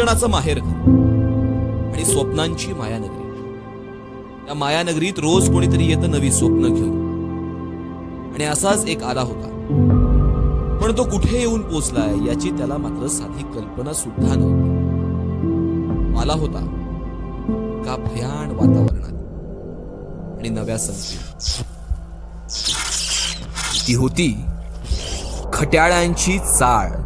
शिक्षणाचं माहेरघर आणि स्वप्नांची मायानगरी. त्या मायानगरीत रोज कोणीतरी येतं नवी स्वप्न घेऊन. आणि असाच एक आला होता, पण तो कुठे येऊन पोचलाय याची त्याला मात्र साधी कल्पना सुद्धा नव्हती. आला होता का भयान वातावरणात आणि नव्या संस्कृतीत. ती होती खट्याळांची चाळ.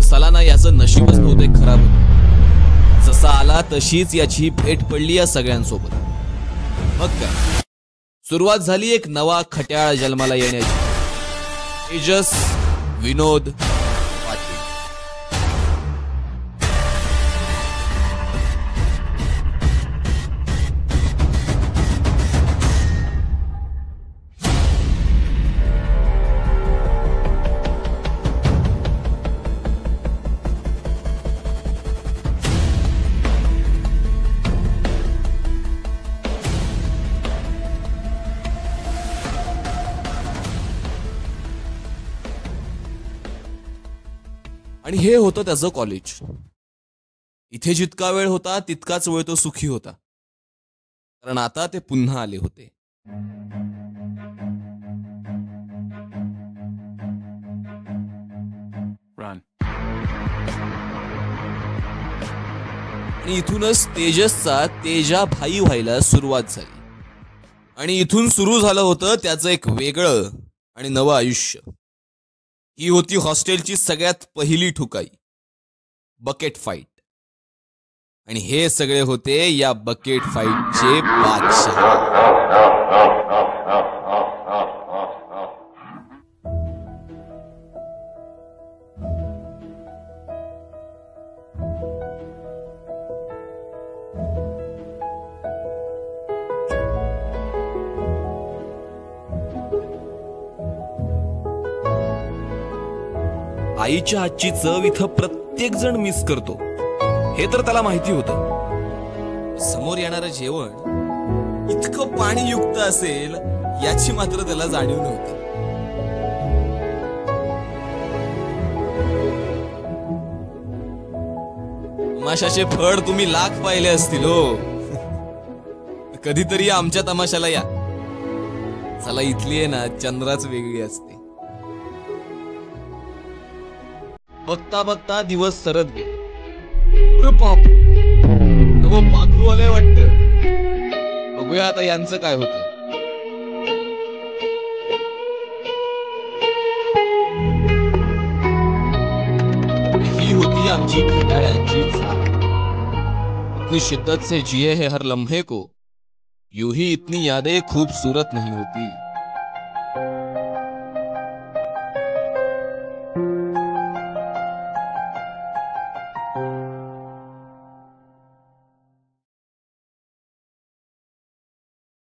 सालाना याचं नशीबच बहुतेक खराब होतं. जसा आला तशीच याची भेट पडली या सगळ्यांसोबत. मग काय, सुरुवात झाली एक नवा खट्याळ जन्माला येण्याची. तेजस विनोद पाटील. आणि हे होतं त्याचं कॉलेज. इथे जितका वेळ होता तितकाच वेळ तो सुखी होता, कारण आता ते पुन्हा आले होते. आणि इथूनच तेजसचा तेजा भाई व्हायला सुरुवात झाली. आणि इथून सुरू झालं होतं त्याचं एक वेगळं आणि नवं आयुष्य. ही होती हॉस्टेलची सगळ्यात पहिली ठुकाई, बकेट फाईट. आणि हे सगळे होते या बकेट फाईटचे बादशाह. आईच्या हातची चव इथं प्रत्येक जण मिस करतो, हे तर त्याला माहिती होतं. समोर येणारं जेवण इतकं पाणीयुक्त असेल याची मात्र त्याला जाणीव नव्हती. तमाशाचे फळ तुम्ही लाख पाहिले असतील हो. कधीतरी आमच्या तमाशाला या. चला, इथली आहे ना चंद्राच वेगळी असते. बघता बघता दिवस सरत गेले. पाखरू आलंय वाटतं. बघूया आता यांचं काय होतं. ही होती आमची खट्याळांची चाळ. इतनी शिद्दत से जिए है हर लम्हे को, यूं ही इतनी यादें खूबसूरत नहीं होती.